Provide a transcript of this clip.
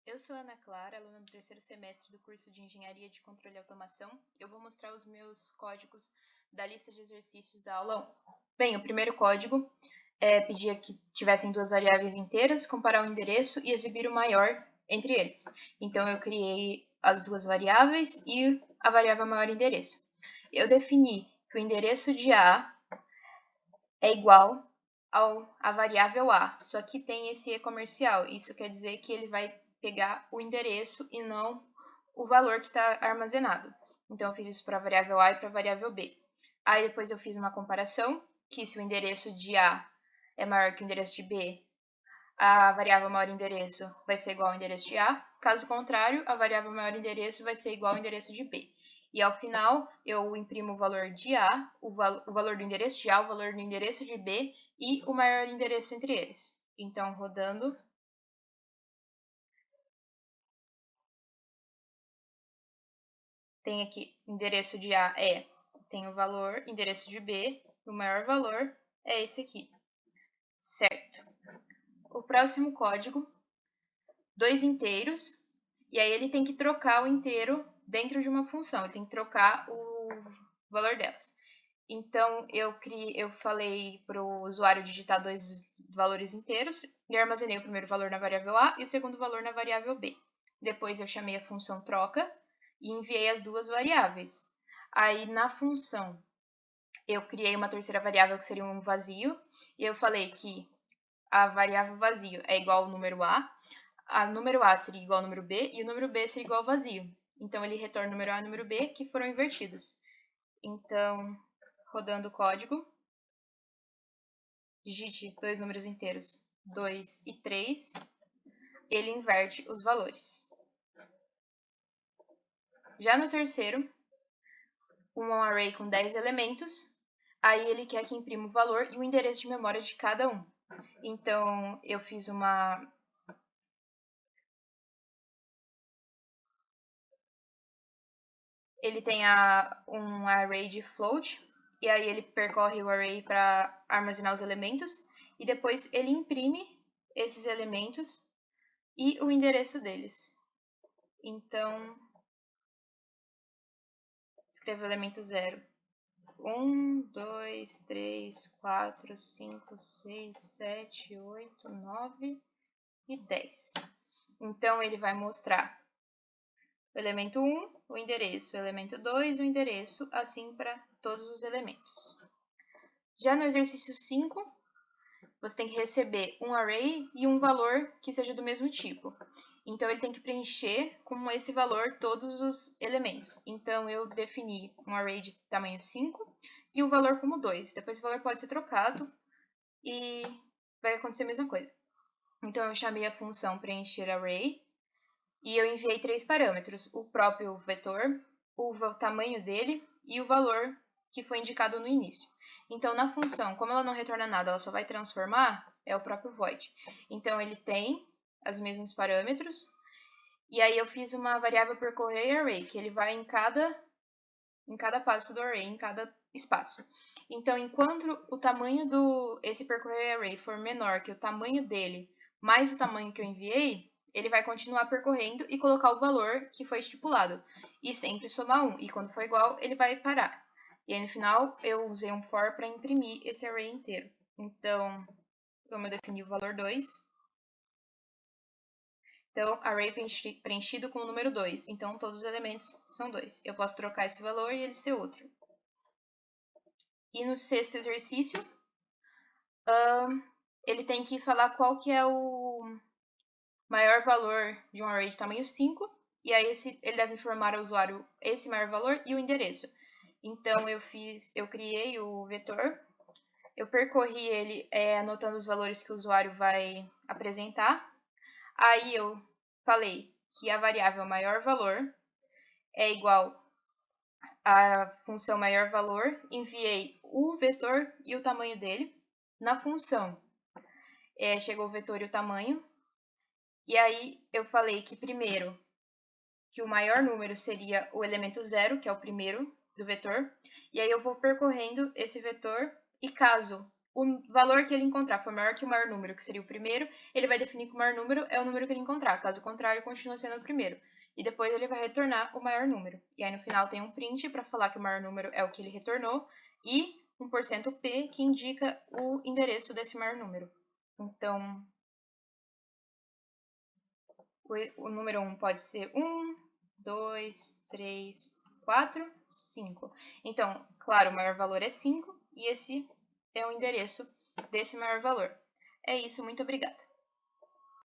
Eu sou Ana Clara, aluna do terceiro semestre do curso de Engenharia de Controle e Automação. Eu vou mostrar os meus códigos da lista de exercícios da aula 1. Bem, o primeiro código pedia que tivessem duas variáveis inteiras, comparar o endereço e exibir o maior entre eles. Então, eu criei as duas variáveis e a variável maior endereço. Eu defini que o endereço de A é igual à variável A, só que tem esse E comercial. Isso quer dizer que ele vai pegar o endereço e não o valor que está armazenado. Então, eu fiz isso para a variável A e para a variável B. Aí, depois eu fiz uma comparação, que se o endereço de A é maior que o endereço de B, a variável maior endereço vai ser igual ao endereço de A. Caso contrário, a variável maior endereço vai ser igual ao endereço de B. E ao final, eu imprimo o valor de A, o valor do endereço de A, o valor do endereço de B e o maior endereço entre eles. Então, rodando. Tem aqui, endereço de A tem o valor, endereço de B, o maior valor é esse aqui. Certo. O próximo código, 2 inteiros, e aí ele tem que trocar o inteiro dentro de uma função, ele tem que trocar o valor delas. Então, eu falei para o usuário digitar 2 valores inteiros e armazenei o primeiro valor na variável A e o segundo valor na variável B. Depois, eu chamei a função troca e enviei as duas variáveis. Aí, na função, eu criei uma terceira variável que seria um vazio e eu falei que a variável vazio é igual ao número A número A seria igual ao número B e o número B seria igual ao vazio. Então, ele retorna o número A e o número B que foram invertidos. Então, rodando o código, digite 2 números inteiros, 2 e 3, ele inverte os valores. Já no terceiro, um array com 10 elementos, aí ele quer que imprima o valor e o endereço de memória de cada um. Então, eu fiz ele tem um array de float, e aí ele percorre o array para armazenar os elementos, e depois ele imprime esses elementos e o endereço deles. Então, escrevo o elemento 0. 1, 2, 3, 4, 5, 6, 7, 8, 9 e 10. Então, ele vai mostrar o elemento 1, o endereço, o elemento 2, o endereço, assim para todos os elementos. Já no exercício 5, você tem que receber um array e um valor que seja do mesmo tipo. Então, ele tem que preencher com esse valor todos os elementos. Então, eu defini um array de tamanho 5 e o valor como 2. Depois, esse valor pode ser trocado e vai acontecer a mesma coisa. Então, eu chamei a função preencher array e eu enviei 3 parâmetros, o próprio vetor, o tamanho dele e o valor que foi indicado no início. Então, na função, como ela não retorna nada, ela só vai transformar, é o próprio void. Então, ele tem os mesmos parâmetros, e aí eu fiz uma variável percorrer array, que ele vai em cada passo do array, em cada espaço. Então, enquanto o tamanho esse percorrer array for menor que o tamanho dele, mais o tamanho que eu enviei, ele vai continuar percorrendo e colocar o valor que foi estipulado. E sempre somar 1. E quando for igual, ele vai parar. E aí, no final, eu usei um for para imprimir esse array inteiro. Então, como eu defini o valor 2, então, array preenchido com o número 2. Então, todos os elementos são 2. Eu posso trocar esse valor e ele ser outro. E no sexto exercício, ele tem que falar qual que é o maior valor de um array de tamanho 5. E aí, ele deve informar ao usuário esse maior valor e o endereço. Então, eu criei o vetor. Eu percorri ele anotando os valores que o usuário vai apresentar. Aí, eu falei que a variável maior valor é igual à função maior valor, enviei o vetor e o tamanho dele. Na função, chegou o vetor e o tamanho. E aí, eu falei que primeiro, que o maior número seria o elemento 0, que é o primeiro do vetor. E aí, eu vou percorrendo esse vetor e caso o valor que ele encontrar for maior que o maior número, que seria o primeiro, ele vai definir que o maior número é o número que ele encontrar. Caso contrário, continua sendo o primeiro. E depois ele vai retornar o maior número. E aí no final tem um print para falar que o maior número é o que ele retornou e um %P que indica o endereço desse maior número. Então, o número 1 pode ser 1, 2, 3, 4, 5. Então, claro, o maior valor é 5 e esse é o endereço desse maior valor. É isso, muito obrigada.